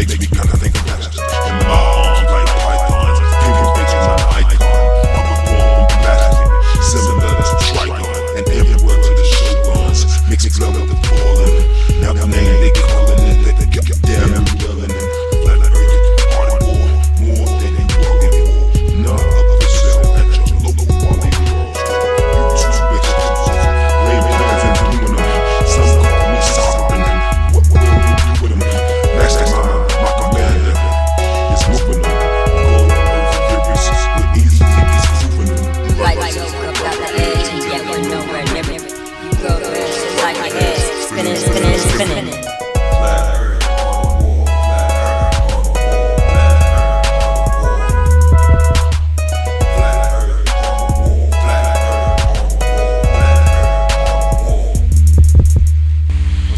makes me kinda think of that. And my arms like pythons, pinky bitches an icon. I was born plastic, similar to Trigon, and every word to the shoguns makes me glow with the fallen. Now the name they calling it, they get damn and willing it. Flat earth, hard and more than they bargain for. None of the sell at your local quality world store. You two exclusive, lay plans and doing them. Some call me sovereign. What will you do with them? Mastermind, my commander is moving them. Gold earth empiricism, with easy proving them. Like you broke out the edge and yet we're nowhere near it. You go to it just like your head, spinning, spinning, spinning. Flat earth on the wall, flat earth on the wall, flat earth on the wall, flat earth on the wall, flat earth on the wall.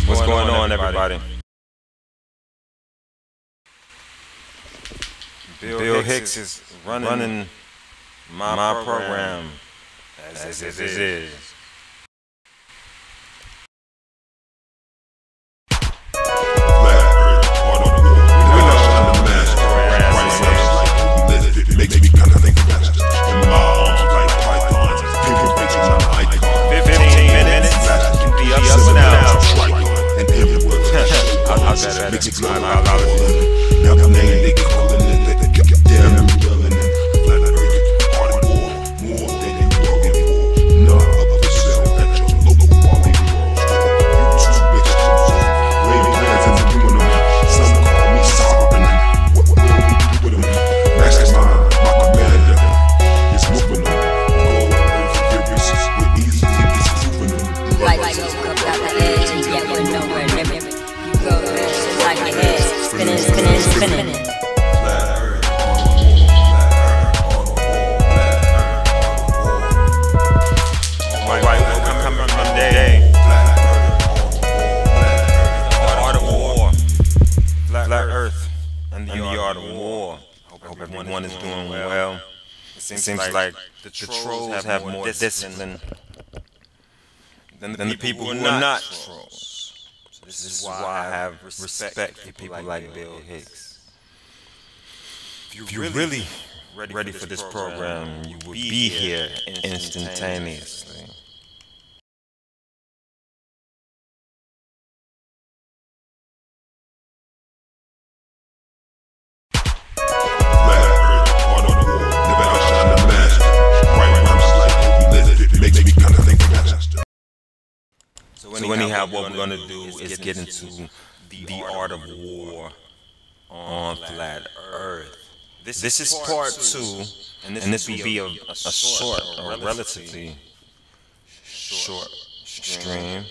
What's going on, everybody? Bill Hicks is running my program as it is. Makes me kinda think of that. And my arms like pythons, pinky bitches an icon. 15 minutes can be up and down. And every word to the show makes me glow with the fallen. Now the name they calling it, they get damn and willing it. Flat earth, hard and more than they bargain for. None of the sell at your local quality world store. You two exclusive, lay plans and doing them. Some call me sovereign. What will you do with them? Mastermind, my commander is moving them. Gold earth empiricism, with easy proving them. Like you broke out the edge and yet we're nowhere near it. You go to it just like your head, spinning, spinning, spinning. Flat earth on the wall, flat earth on the wall, flat earth on the wall. Right, we'll come from day. Flat earth on the wall, Flat earth and the art of war. Hope everyone is doing well. It seems like the trolls have more discipline than the people who are not trolls. This is why I have respect for people like Bill Hicks. If you're really ready for this program, you will be here instantaneously. flat earth on the wall. Never outshine the master. Right rhymes like we live it. Makes me kinda think of that. So anyhow, what we're gonna do is get into the art of war on flat Earth. This is part 2, and this will be a short, or relatively short stream.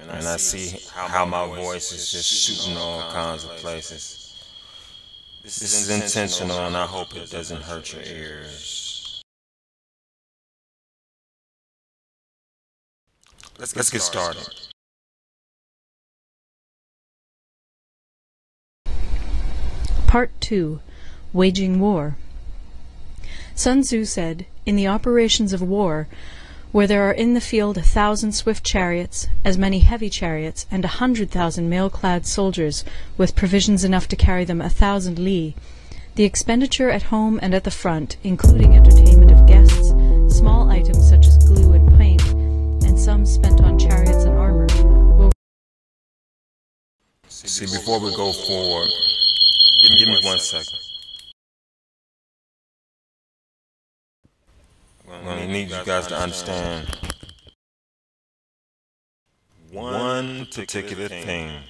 And I see how my voice is just shooting all kinds of places. This is intentional, and I hope it doesn't hurt your ears. Let's get started. Part 2. Waging War. Sun Tzu said, "In the operations of war, where there are in the field 1,000 swift chariots, as many heavy chariots, and 100,000 mail-clad soldiers, with provisions enough to carry them 1,000 li, the expenditure at home and at the front, including entertainment of guests, small items such as glue and paint, and some spent on chariots and armor, will..." See, before we go forward, give me 1 second. I'm gonna need you guys to understand one particular thing.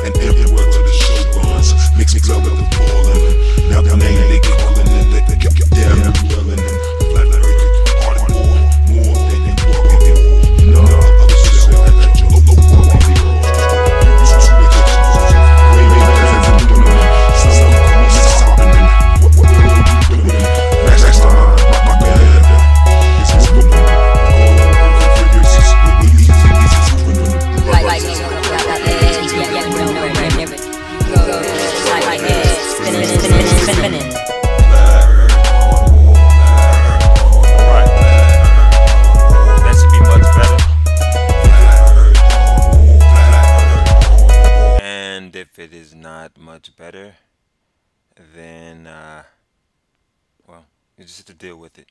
And every word to the shoguns makes me glow with the fallen. Now the name they is not much better, then well, you just have to deal with it.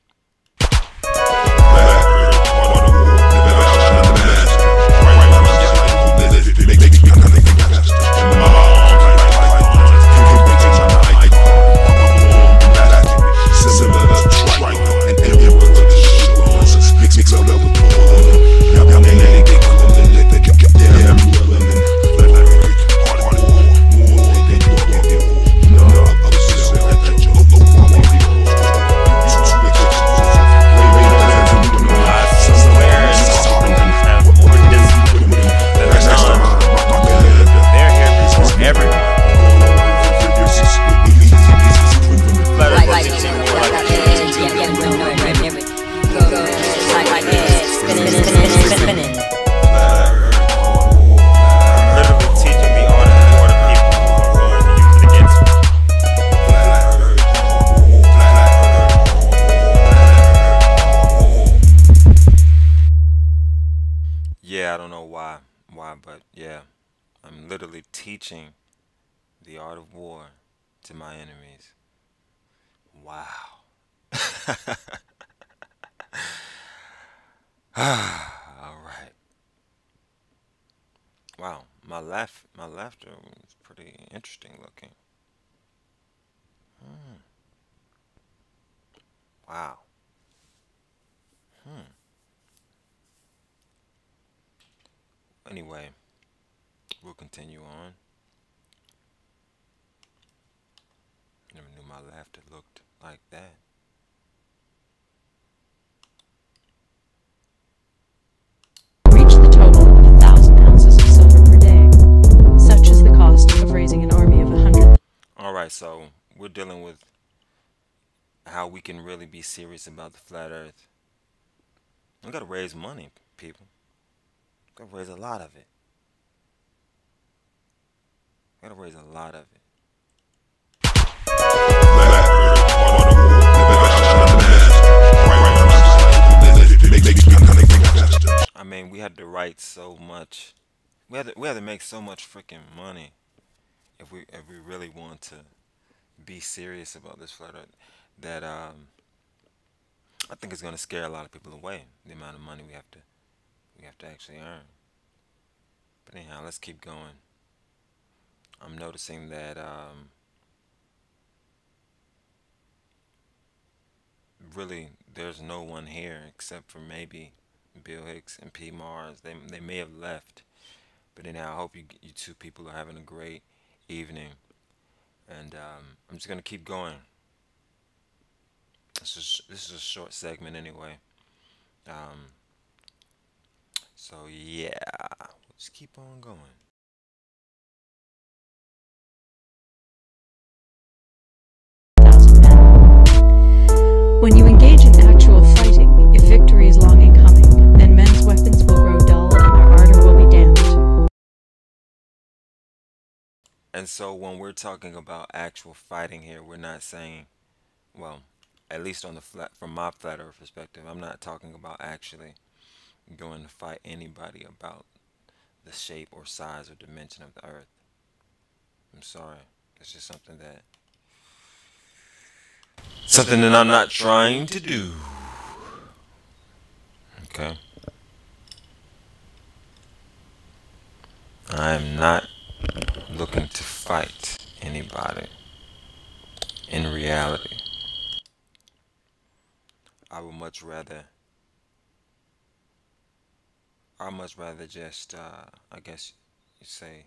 Yeah, I don't know why, but yeah, I'm literally teaching the art of war to my enemies. Wow. All right. Wow, my laughter was pretty interesting looking. Hmm. Wow. Hmm. Anyway, we'll continue on. Never knew my laughter looked like that. Reach the total of 1,000 ounces of silver per day. Such is the cost of raising an army of 100. All right, so we're dealing with how we can really be serious about the flat Earth. We gotta raise money, people. Gotta raise a lot of it. Gotta raise a lot of it. I mean, we had to write so much. We had to make so much freaking money if we really want to be serious about this flat Earth. That I think it's gonna scare a lot of people away. The amount of money we have to actually earn. But anyhow, let's keep going. I'm noticing that really there's no one here except for maybe Bill Hicks and P Mars. They may have left. But anyhow, I hope you two people are having a great evening. And I'm just gonna keep going. This is a short segment anyway. Um, so yeah, we'll just keep on going. When you engage in actual fighting, if victory is long in coming, then men's weapons will grow dull and their ardor will be damned. And so when we're talking about actual fighting here, we're not saying, well, at least on the flat from my flat earth perspective, I'm not talking about actually going to fight anybody about the shape or size or dimension of the earth. I'm sorry. It's just something that I'm not trying to do. Okay? I am not looking to fight anybody. In reality, I would much rather just I guess you say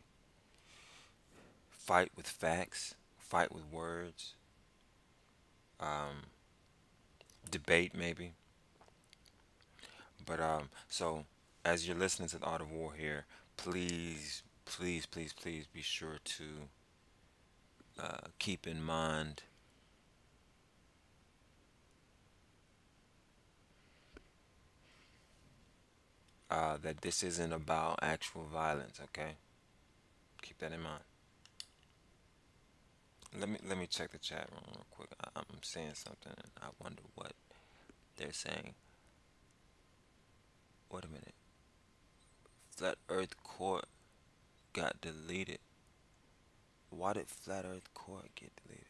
fight with facts, fight with words, um, debate maybe. But so as you're listening to the Art of War here, please, please, please, please be sure to keep in mind that this isn't about actual violence. Okay, keep that in mind. Let me check the chat room real quick. I'm seeing something, and I wonder what they're saying. Wait a minute. Flat Earth Court got deleted. why did Flat Earth Court get deleted?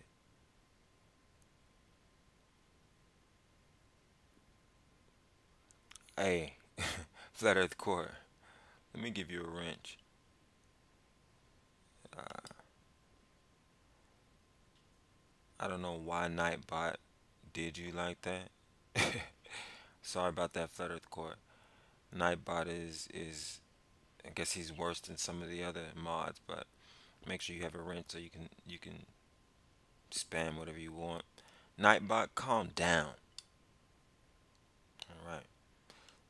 Hey, Flat Earth Court, let me give you a wrench. I don't know why Nightbot did you like that. Sorry about that, Flat Earth Court. Nightbot is I guess he's worse than some of the other mods, but make sure you have a wrench so you can spam whatever you want. Nightbot, calm down. All right,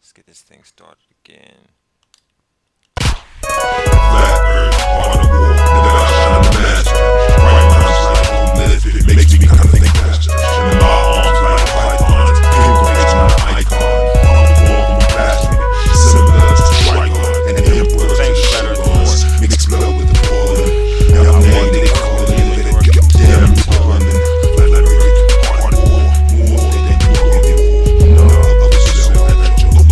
let's get this thing started again. Flat Earth on the wall, nigga, I shine the master. Right minds like old method, it makes me kinda think faster. And my arms like pythons, pinpoints my icon. I'm born from a bastard, similar to Trigon, and emperor to the Shadowguns. Mixed blood with the fallen. Now I'm one they call it, and let it get damn running. Flat Earth on the wall, more than you can get for. None of us is at that jungle.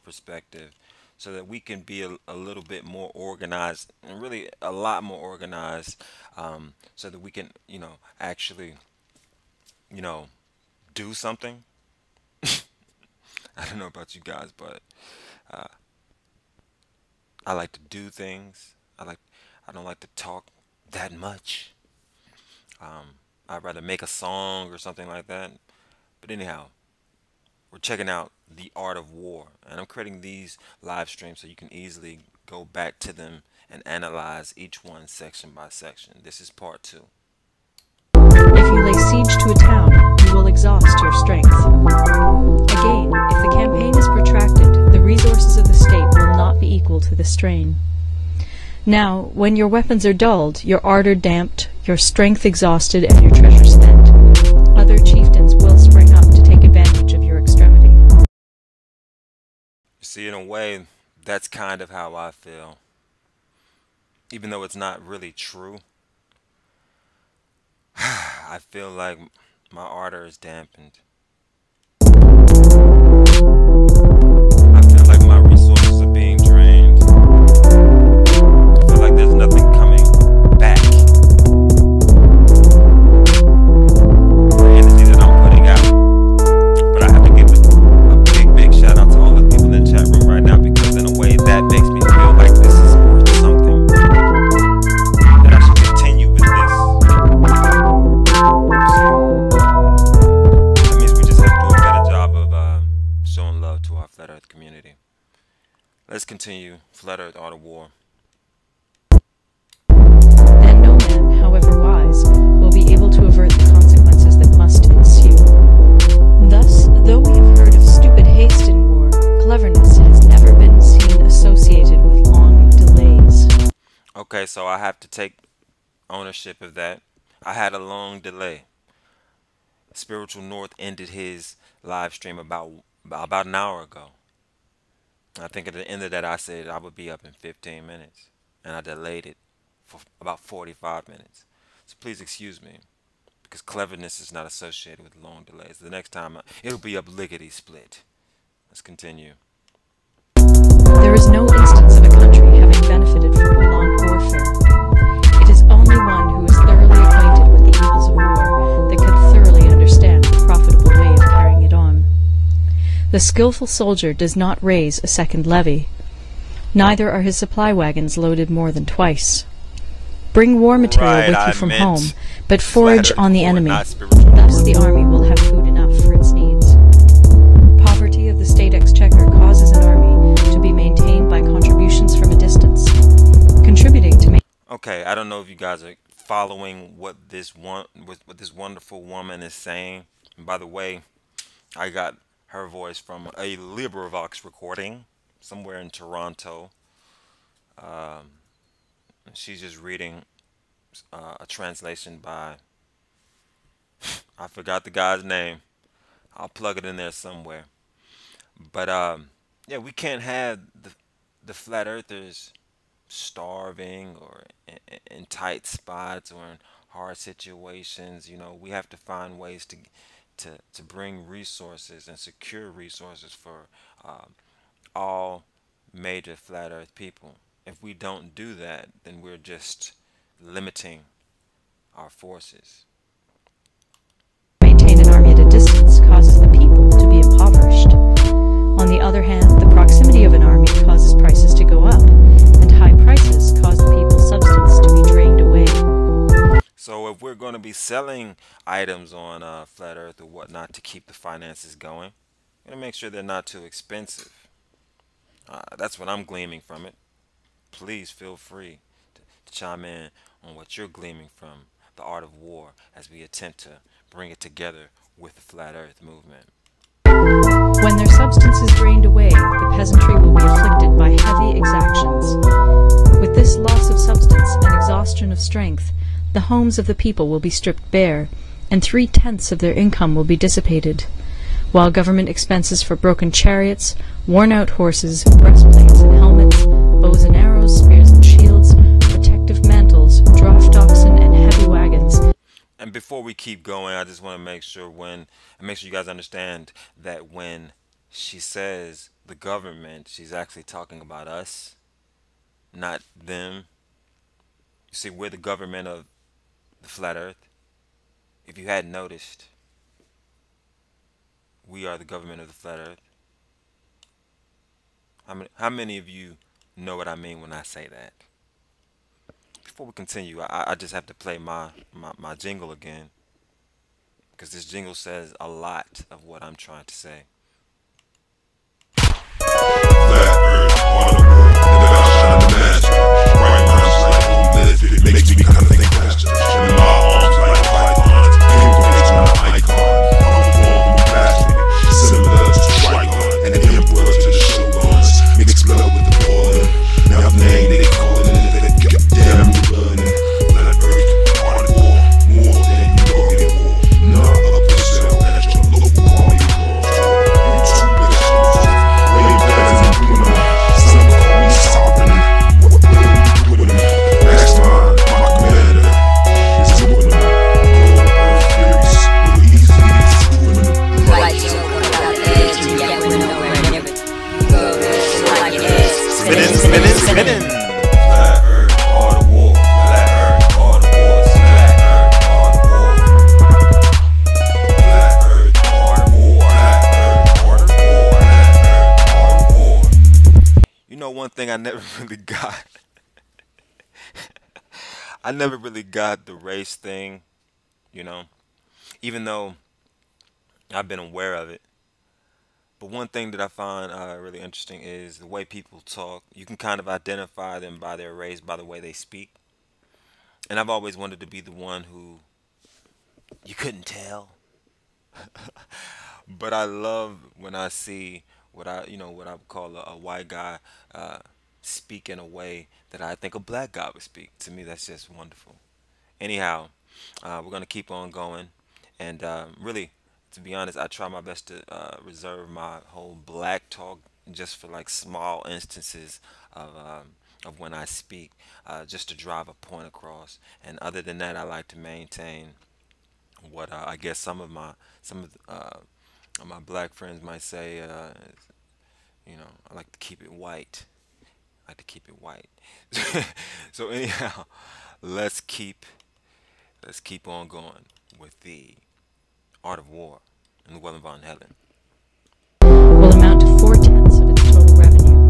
Perspective, so that we can be a little bit more organized, and really a lot more organized, so that we can, actually, do something. I don't know about you guys, but I like to do things. I don't like to talk that much. I'd rather make a song or something like that. But anyhow, we're checking out the art of war, and I'm creating these live streams so you can easily go back to them and analyze each one section by section. This is part 2. If you lay siege to a town, you will exhaust your strength. Again, if the campaign is protracted, the resources of the state will not be equal to the strain. Now, when your weapons are dulled, your ardor damped, your strength exhausted, and your treasure spent, other chieftains will spring up to take advantage of your extremity. See, in a way, that's kind of how I feel. Even though it's not really true, I feel like my ardor is dampened. I feel like my resources are being drained. I feel like there's nothing coming back. The energy that I'm putting out. But I have to give a big shout out to all the people in the chat room right now, because in a way that makes me feel like this is worth something. That I should continue with this. That means we just have to do a better job of showing love to our Flat Earth community. Let's continue Flat Earth Art of War. And no man, however wise, will be able to avert the consequences that must ensue. Thus, though we have heard of stupid haste in war, cleverness has never been seen associated with long delays. Okay, so I have to take ownership of that. I had a long delay. Spiritual North ended his live stream about an hour ago. I think at the end of that I said I would be up in 15 minutes, and I delayed it for about 45 minutes. So please excuse me, because cleverness is not associated with long delays. The next time it'll be up lickety split. Let's continue. There is no instance of a country having benefited from prolonged warfare. It is only one who is thoroughly acquainted with the evils of war that could thoroughly understand the profitable way of carrying it on. The skillful soldier does not raise a second levy. Neither are his supply wagons loaded more than twice. Bring war material with you from home, but forage on the enemy. Thus the army will have food enough for its needs. Poverty of the state exchequer causes an army to be maintained by contributions from a distance, contributing to Okay, I don't know if you guys are following what this wonderful woman is saying. And by the way, I got her voice from a LibriVox recording somewhere in Toronto. Um, she's just reading a translation by, I forgot the guy's name. I'll plug it in there somewhere. But yeah, we can't have the flat earthers starving or in tight spots or in hard situations. You know, we have to find ways to bring resources and secure resources for all major flat earth people. If we don't do that, then we're just limiting our forces. Maintain an army at a distance causes the people to be impoverished. On the other hand, the proximity of an army causes prices to go up, and high prices cause the people's substance to be drained away. So if we're going to be selling items on flat earth or whatnot to keep the finances going, we're going to make sure they're not too expensive. That's what I'm gleaming from it. Please feel free to chime in on what you're gleaming from the art of war as we attempt to bring it together with the flat earth movement. When their substance is drained away, the peasantry will be afflicted by heavy exactions. With this loss of substance and exhaustion of strength, the homes of the people will be stripped bare, and 3/10 of their income will be dissipated, while government expenses for broken chariots, worn-out horses, breastplates and helmets, bows and arrows, spears and shields, protective mantles, draught oxen, and heavy wagons. And before we keep going, I just want to make sure you guys understand that when she says the government, she's actually talking about us, not them. You see, we're the government of the flat earth. If you hadn't noticed, we are the government of the flat earth. How many of you know what I mean when I say that? Before we continue, I just have to play my jingle again, because this jingle says a lot of what I'm trying to say. Flat earth, all the world, and then I'll shine the master. Bright minds like blue live, it makes me kind of think faster. And my arms like pythons, implication on an icon. I'm a born from a bastard, similar to Trigon, and an emperor to the shoguns. Mixed blood with the boiler, now name they call it, and they get damn burning. Flat earth, all the war, more than you bargain for. Not up to sell at your local party. Spinning. Flat earth, all the war. Flat earth, all the wars. Flat earth, all the war. Flat earth, all the war. Flat earth, all the war. Flat earth, all the war. You know, one thing I never really got. I never really got the race thing, you know, even though I've been aware of it. But one thing that I find really interesting is the way people talk. You can kind of identify them by their race, by the way they speak. And I've always wanted to be the one who you couldn't tell. But I love when I see what I would call a white guy speak in a way that I think a black guy would speak. To me, that's just wonderful. Anyhow, we're gonna keep on going, and really, to be honest, I try my best to reserve my whole black talk just for like small instances of when I speak, just to drive a point across. And other than that, I like to maintain what I guess some of my black friends might say. I like to keep it white. I like to keep it white. So anyhow, let's keep on going with the art of war and Llewellyn von Hellen. Will amount to 4/10 of its total revenue.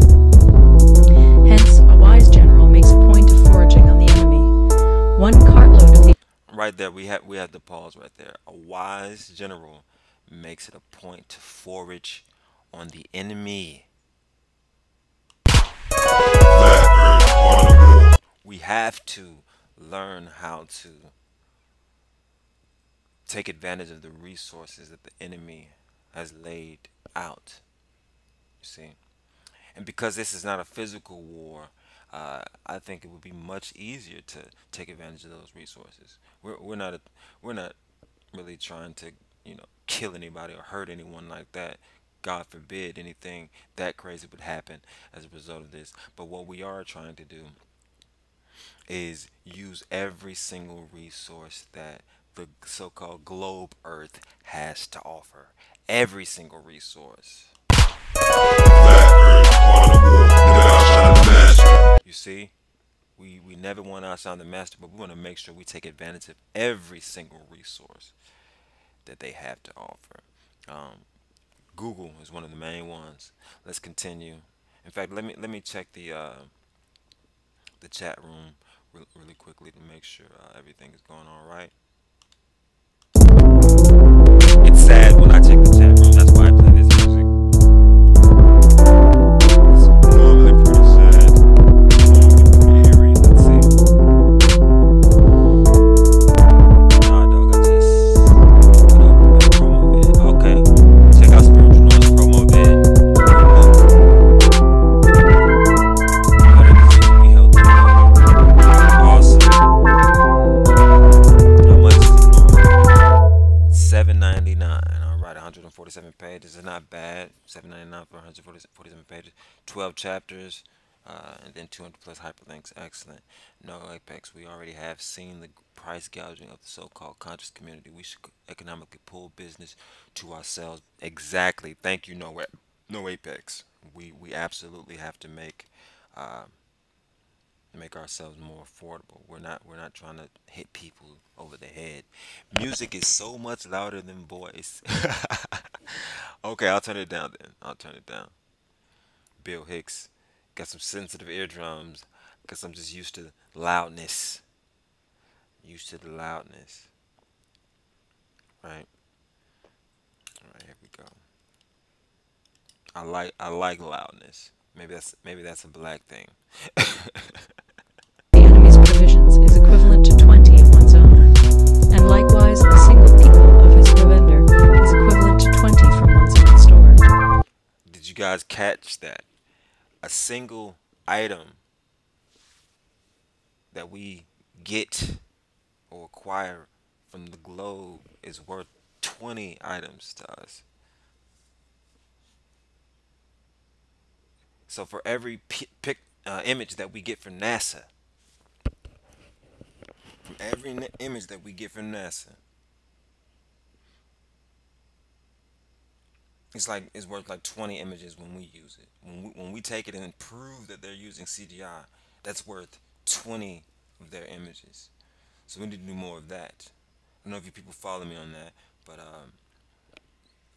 Hence, a wise general makes a point of foraging on the enemy. One cartload of the... Right there, we have to pause right there. A wise general makes it a point to forage on the enemy. We have to learn how to take advantage of the resources that the enemy has laid out. You see, and because this is not a physical war, I think it would be much easier to take advantage of those resources. We're not really trying to, kill anybody or hurt anyone like that. God forbid anything that crazy would happen as a result of this. But what we are trying to do is use every single resource that the so-called globe Earth has to offer. Every single resource. You see, we never want to outshine the master, but we want to make sure we take advantage of every single resource that they have to offer. Um, Google is one of the main ones. Let's continue. In fact, let me check the chat room really quickly to make sure everything is going all right. It's sad when I check the chat room. That's why I play this music. It's normally pretty sad. Normally pretty eerie. Let's see. Nah, dog, I just put up a promo vid. Okay. Check out Spiritual Noise promo vid. Awesome. How much is it normally? $7.99. All right, 147 pages. It's not bad. $7.99 for 147 pages. 12 chapters, and then 200 plus hyperlinks. Excellent. No Apex. We already have seen the price gouging of the so-called conscious community. We should economically pull business to ourselves. Exactly. Thank you. No Apex. We absolutely have to make ourselves more affordable. We're not trying to hit people over the head. Music is so much louder than voice. Okay, I'll turn it down then. I'll turn it down. Bill Hicks got some sensitive eardrums because I'm just used to loudness. Used to the loudness. Right? Alright, here we go. I like loudness. Maybe that's a black thing. The enemy's provisions is equivalent to 20 of one's own, and likewise a single people of his provender is equivalent to 20 from one's own store. Did you guys catch that? A single item that we get or acquire from the globe is worth 20 items to us. So for every image that we get from NASA, image that we get from NASA, it's worth like 20 images when we use it. When we take it and prove that they're using CGI, that's worth 20 of their images. So we need to do more of that. I don't know if you people follow me on that, but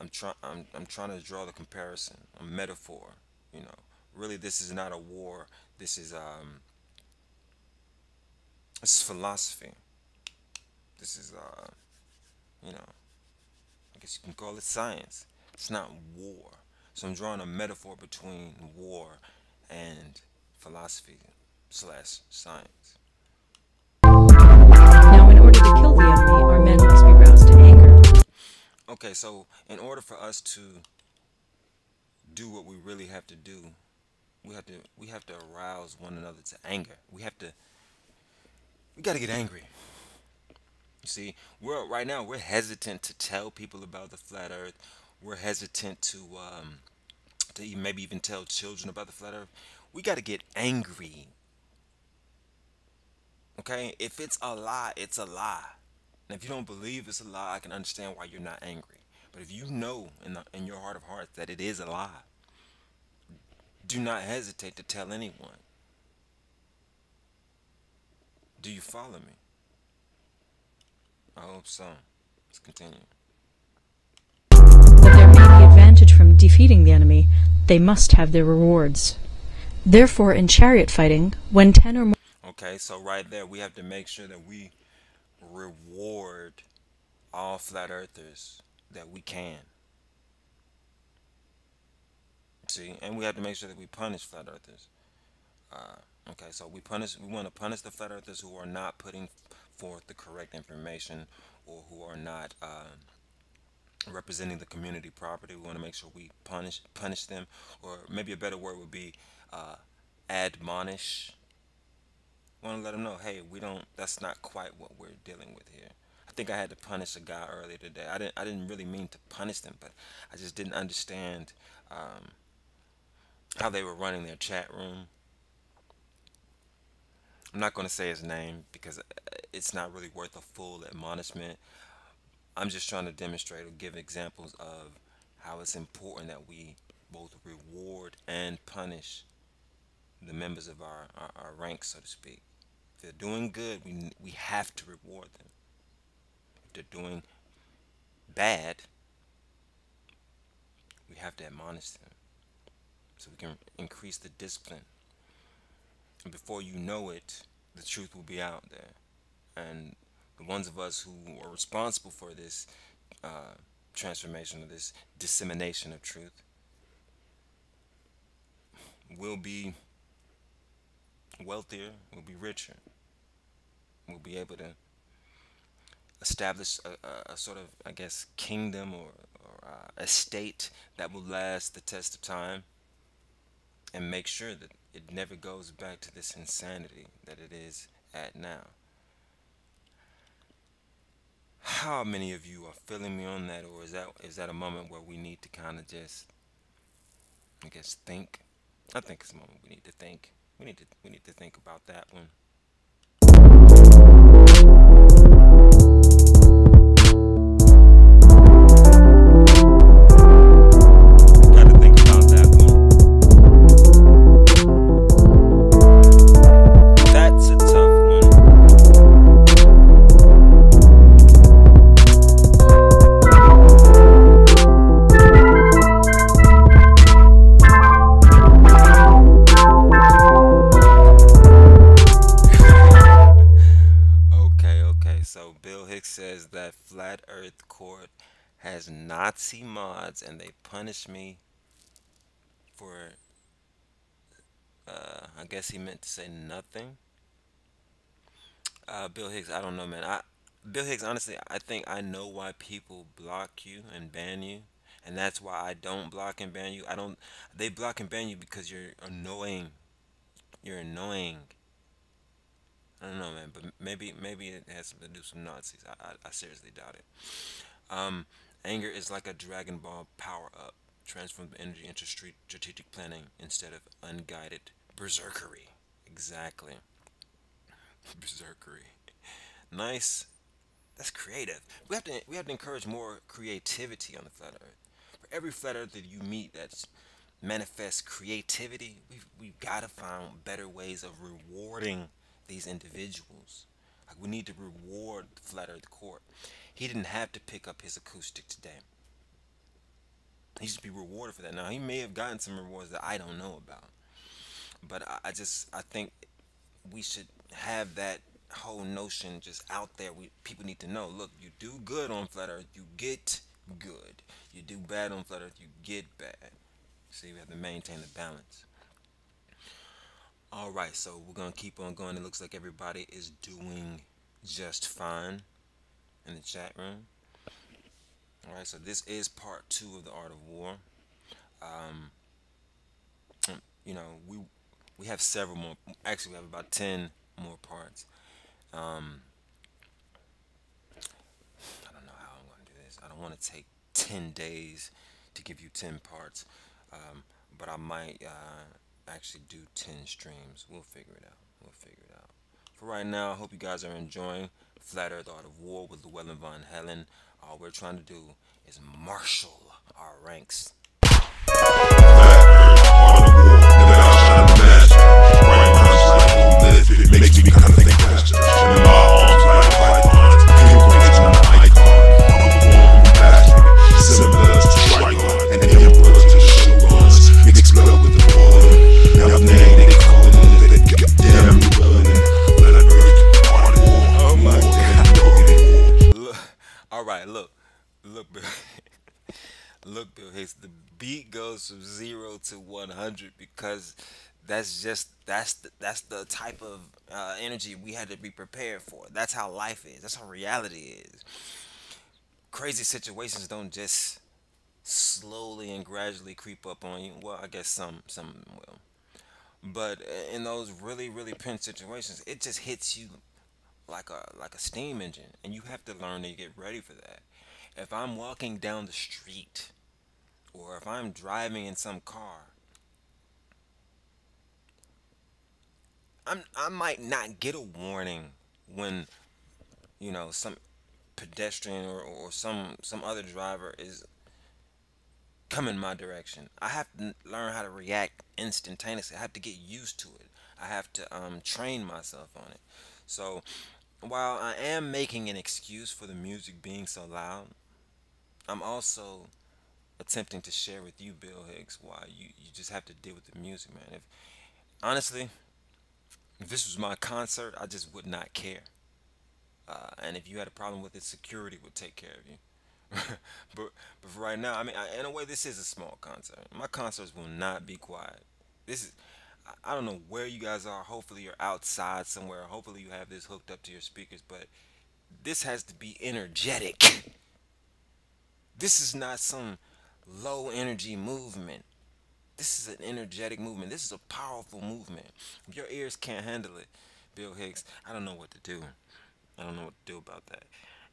I'm trying to draw the comparison, a metaphor. Really, this is not a war. This is philosophy. This is I guess you can call it science. It's not war. So I'm drawing a metaphor between war and philosophy slash science. Now, in order to kill the enemy, our men must be roused to anger. Okay, so in order for us to do what we really have to do, we have to arouse one another to anger. We got to get angry. You see, right now we're hesitant to tell people about the flat Earth. We're hesitant to maybe even tell children about the flat Earth. We got to get angry. Okay, if it's a lie, it's a lie. And if you don't believe it's a lie, I can understand why you're not angry. But if you know in your heart of hearts that it is a lie, do not hesitate to tell anyone. Do you follow me? I hope so. Let's continue. But there may be advantage from defeating the enemy. They must have their rewards. Therefore, in chariot fighting, when 10 or more... Okay, so right there, we have to make sure that we reward all flat earthers that we can. See, and we have to make sure that we punish flat earthers. Okay, so we want to punish the flat earthers who are not putting forth the correct information, or who are not representing the community property. We want to make sure we punish them, or maybe a better word would be uh, admonish. Want to let them know, hey, we don't. That's not quite what we're dealing with here. I think I had to punish a guy earlier today. I didn't really mean to punish them, but I just didn't understand how they were running their chat room. I'm not going to say his name because it's not really worth a full admonishment. I'm just trying to demonstrate or give examples of how it's important that we both reward and punish the members of our ranks, so to speak. If they're doing good, we have to reward them. If they're doing bad, we have to admonish them so we can increase the discipline. And before you know it, the truth will be out there. And the ones of us who are responsible for this transformation, of this dissemination of truth, will be wealthier, will be richer. We'll be able to establish a sort of, I guess, kingdom or a state that will last the test of time, and make sure that it never goes back to this insanity that it is at now. How many of you are feeling me on that, or is that a moment where we need to kind of just, I guess, think? I think it's a moment we need to think. We need to think about that one. Got to think about that one. That's a tough one. So Bill Hicks says that Flat Earth Court has Nazi mods and they punish me for, I guess he meant to say nothing. Bill Hicks, I don't know, man. Bill Hicks, honestly, I think I know why people block you and ban you, and that's why I don't block and ban you. I don't. They block and ban you because you're annoying. You're annoying. I don't know, man, but maybe it has something to do with some Nazis. I seriously doubt it. Anger is like a Dragon Ball power up. Transform the energy into strategic planning instead of unguided berserkery. Exactly. Berserkery. Nice. That's creative. We have to encourage more creativity on the flat earth. For every flat earth that you meet that's manifests creativity, we've got to find better ways of rewarding these individuals. Like, we need to reward the Flat Earth Court. He didn't have to pick up his acoustic today. He should be rewarded for that. Now, he may have gotten some rewards that I don't know about, but I think we should have that whole notion just out there. People need to know. Look, you do good on Flat Earth, you get good. You do bad on Flat Earth, you get bad. See, we have to maintain the balance. Alright, so we're going to keep on going. It looks like everybody is doing just fine in the chat room. Alright, so this is part 2 of the Art of War. You know, we have several more. Actually, we have about 10 more parts. I don't know how I'm going to do this. I don't want to take 10 days to give you 10 parts. But I might actually do 10 streams. We'll figure it out. For right now, I hope you guys are enjoying Flat Earth Art of War with Llewellyn von Hellen. All we're trying to do is marshal our ranks. It makes me kind of think faster. And my arms like pythons, improvisation on the icon. I'm a born bastard, similar to Trigon, and emperor to Shoguns. Mixed blood with the boy. Now the name they call it, that goddamn Llewellyn. Flat Earth, Art of War. Oh my God. Look, alright, look, Bill. Look, Bill Hicks, the beat goes from 0 to 100 because that's the type of energy we had to be prepared for. That's how life is. That's how reality is. crazy situations don't just slowly and gradually creep up on you. Well, I guess some will. But in those really pinch situations, it just hits you like a steam engine, and you have to learn to get ready for that. If I'm walking down the street, or if I'm driving in some car, I might not get a warning when some pedestrian or some other driver is coming my direction. I have to learn how to react instantaneously. I have to get used to it. I have to train myself on it. So while I am making an excuse for the music being so loud, I'm also attempting to share with you, Bill Hicks, why you just have to deal with the music, man. If honestly, if this was my concert, I just would not care. And if you had a problem with it, security would take care of you. but for right now, I mean, in a way, this is a small concert. My concerts will not be quiet. This is, I don't know where you guys are. Hopefully, you're outside somewhere. Hopefully, you have this hooked up to your speakers. But this has to be energetic. This is not some low energy movement. This is an energetic movement. This is a powerful movement. If your ears can't handle it, Bill Hicks, I don't know what to do. I don't know what to do about that.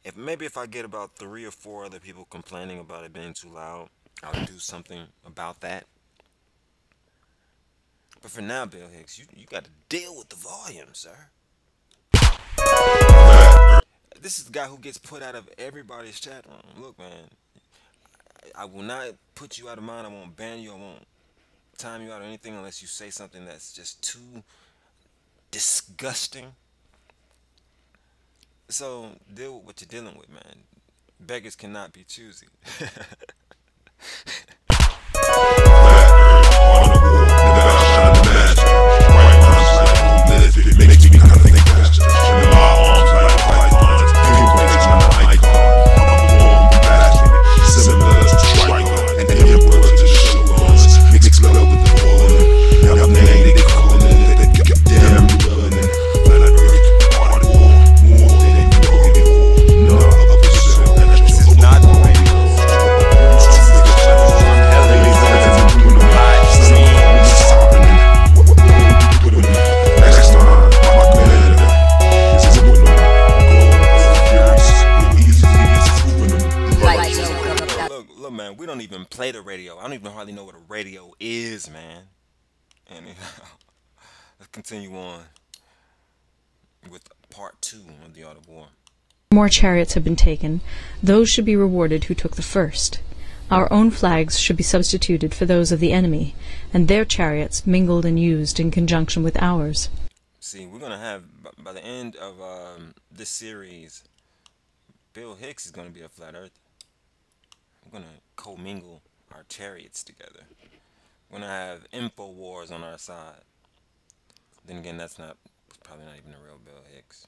If I get about 3 or 4 other people complaining about it being too loud, I'll do something about that. But for now, Bill Hicks, you got to deal with the volume, sir. This is the guy who gets put out of everybody's chat room. Look, man, I will not put you out of mind. I won't ban you. I won't time you out or anything unless you say something that's just too disgusting. So deal with what you're dealing with, man. Beggars cannot be choosy. Man, we don't even play the radio. I don't even hardly know what a radio is, man. Anyhow, let's continue on with part 2 of the Art of War. More chariots have been taken. Those should be rewarded who took the first. Our own flags should be substituted for those of the enemy, and their chariots mingled and used in conjunction with ours. See, we're going to have, by the end of this series, Bill Hicks is going to be a flat earther. We're going to commingle our chariots together. We're going to have info wars on our side. Then again, that's probably not even a real Bill Hicks.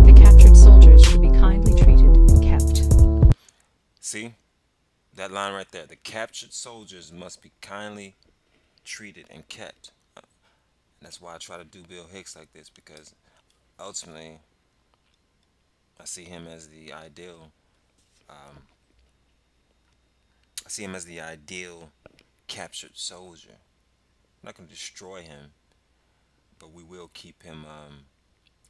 The captured soldiers should be kindly treated and kept. See? That line right there. The captured soldiers must be kindly treated and kept. That's why I try to do Bill Hicks like this, because ultimately I see him as the ideal. I see him as the ideal captured soldier. I'm not going to destroy him, but we will keep him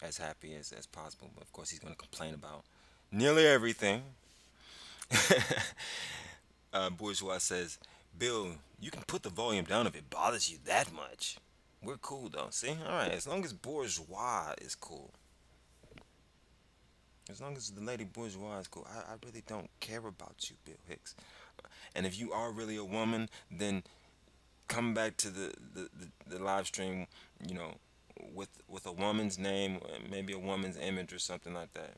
as happy as possible. But of course, he's going to complain about nearly everything. Bourgeois says, "Bill, you can put the volume down if it bothers you that much. We're cool though. See, all right. As long as Bourgeois is cool." As long as the lady bourgeois is cool, I really don't care about you, Bill Hicks. And if you are really a woman, then come back to the live stream, with a woman's name, maybe a woman's image or something like that.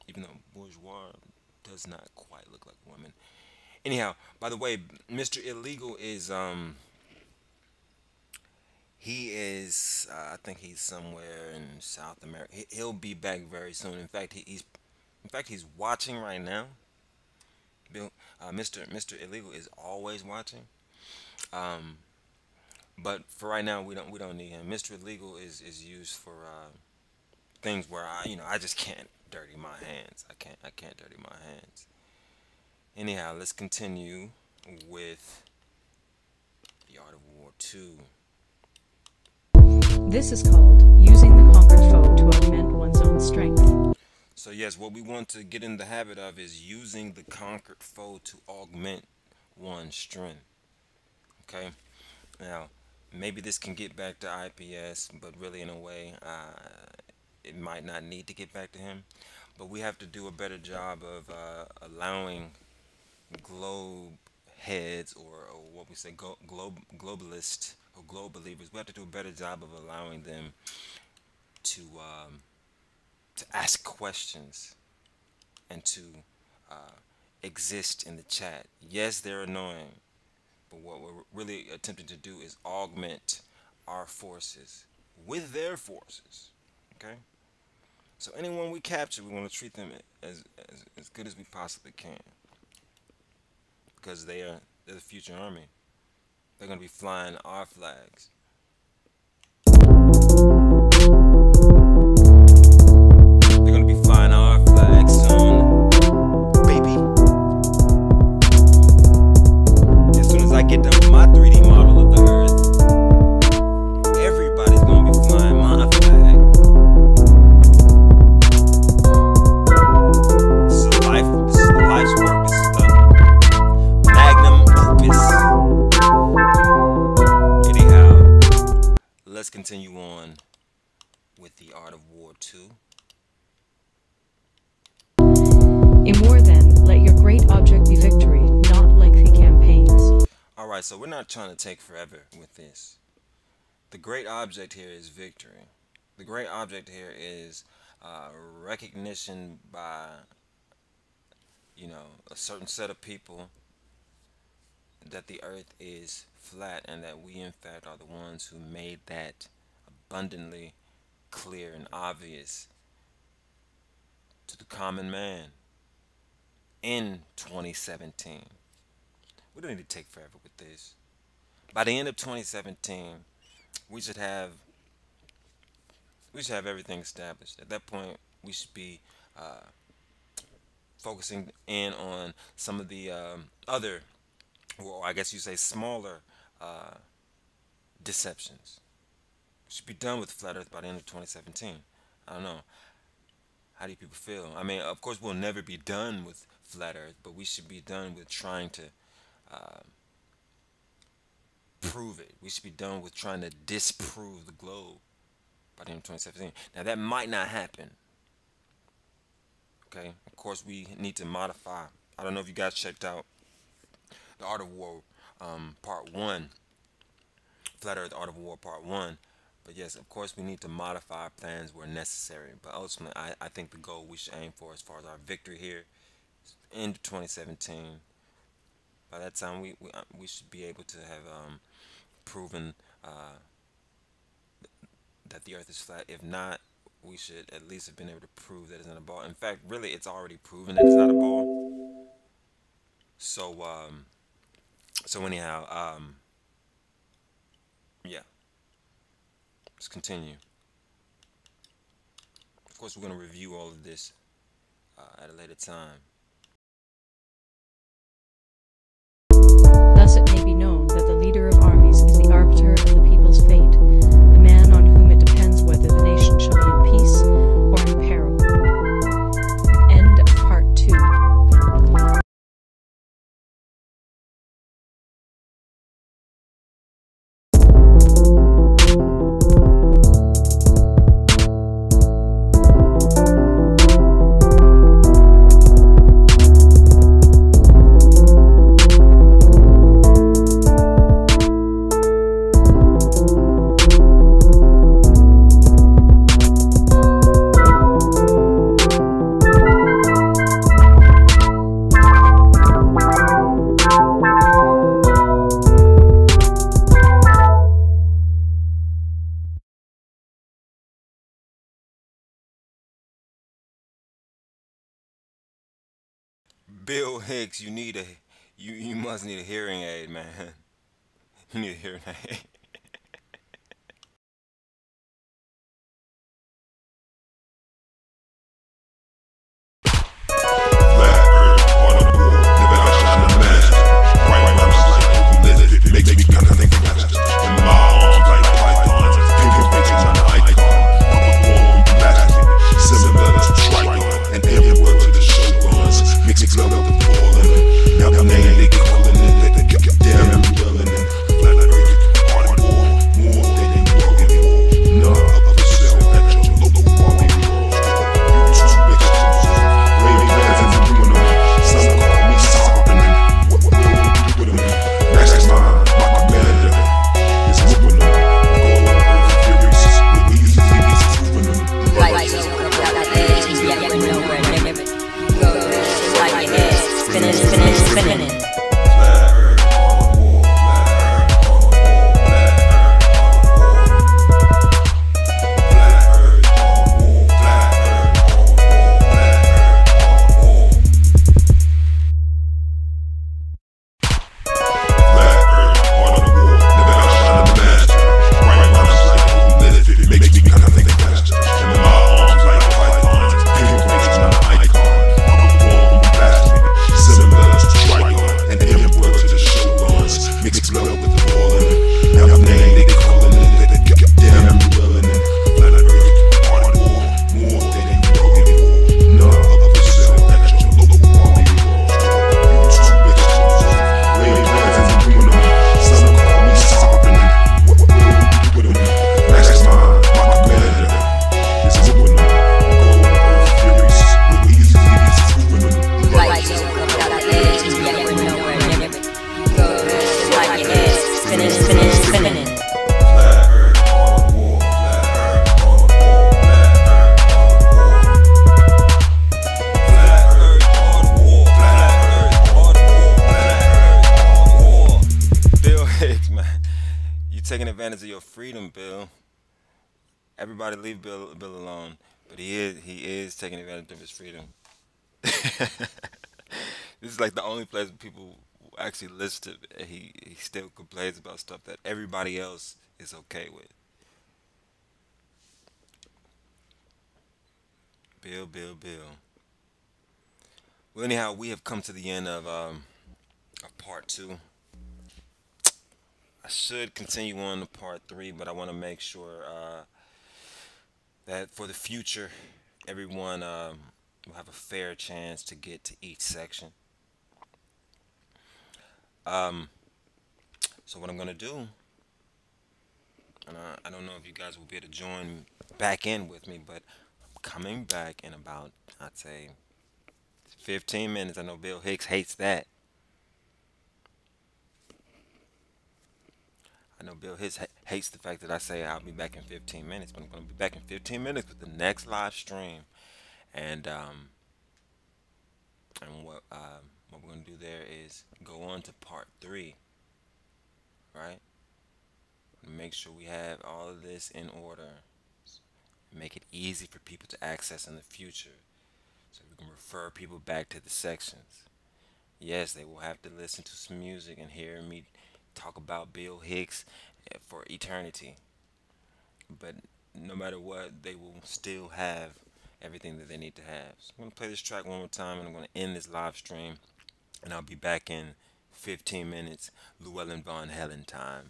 Even though bourgeois does not quite look like a woman. Anyhow, by the way, Mr. Illegal is he is, I think he's somewhere in South America. He'll be back very soon. In fact, he's watching right now. Mr. Illegal is always watching. But for right now, we don't need him. Mr. Illegal is used for things where I just can't dirty my hands. I can't dirty my hands. Anyhow, let's continue with the Art of War 2. This is called using the conquered foe to augment one's own strength. So yes, what we want to get in the habit of is using the conquered foe to augment one's strength. Okay? Now, maybe this can get back to IPS, but really in a way, it might not need to get back to him. But we have to do a better job of allowing globe heads, or what we say, globalists or globe believers. We have to do a better job of allowing them to ask questions and to exist in the chat. Yes, they're annoying, but what we're really attempting to do is augment our forces with their forces. Okay? So anyone we capture, we want to treat them as good as we possibly can, because they're the future army. They're going to be flying our flags. They're going to be flying our flags soon, baby. As soon as I get done with my 3D model of the Earth, everybody's going to be flying my flag. This is the life's work. This is the magnum opus. Anyhow, let's continue on with the Art of War 2. In war, then, let your great object be victory, not lengthy campaigns. Alright, so we're not trying to take forever with this. The great object here is victory. The great object here is recognition by, a certain set of people that the earth is flat, and that we in fact are the ones who made that abundantly clear and obvious to the common man in 2017. We don't need to take forever with this. By the end of 2017, we should have everything established. At that point, we should be focusing in on some of the other, or I guess you say smaller, deceptions. We should be done with Flat Earth by the end of 2017. I don't know. How do you people feel? I mean, of course, we'll never be done with Flat Earth, but we should be done with trying to prove it. We should be done with trying to disprove the globe by the end of 2017. Now, that might not happen. Okay? Of course, we need to modify. I don't know if you guys checked out the Art of War Part 1. Flat Earth Art of War Part 1. But yes, of course, we need to modify our plans where necessary. But ultimately, I think the goal we should aim for as far as our victory here is end of 2017. By that time, we should be able to have proven that the Earth is flat. If not, we should at least have been able to prove that it's not a ball. In fact, really, it's already proven that it's not a ball. So, anyhow, yeah. Let's continue. Of course, we're going to review all of this at a later time. Thus it may be known that the leader of armies is the arbiter of the people's fate, the man on whom it depends whether the nation shall be in peace or in peril. End of Part 2. Bill Hicks, you must need a hearing aid, man. You need a hearing aid. taking advantage of your freedom, Bill. Everybody leave Bill alone. But he is taking advantage of his freedom. This is like the only place people actually listen to. And he still complains about stuff that everybody else is okay with. Bill. Well, anyhow, we have come to the end of part two. I should continue on to part three, but I want to make sure that for the future, everyone will have a fair chance to get to each section. Um, so what I'm gonna do, and I don't know if you guys will be able to join back in with me, but I'm coming back in about, I'd say, 15 minutes. I know Bill Hicks hates that. I know Bill Hicks hates the fact that I say I'll be back in 15 minutes, but I'm going to be back in 15 minutes with the next live stream. And what we're going to do there is go on to part three, right? Make sure we have all of this in order. Make it easy for people to access in the future, so we can refer people back to the sections. Yes, they will have to listen to some music and hear me talk about Bill Hicks for eternity. But no matter what, they will still have everything that they need to have. So I'm going to play this track one more time, and I'm going to end this live stream, and I'll be back in 15 minutes, Llewellyn von Hellen time.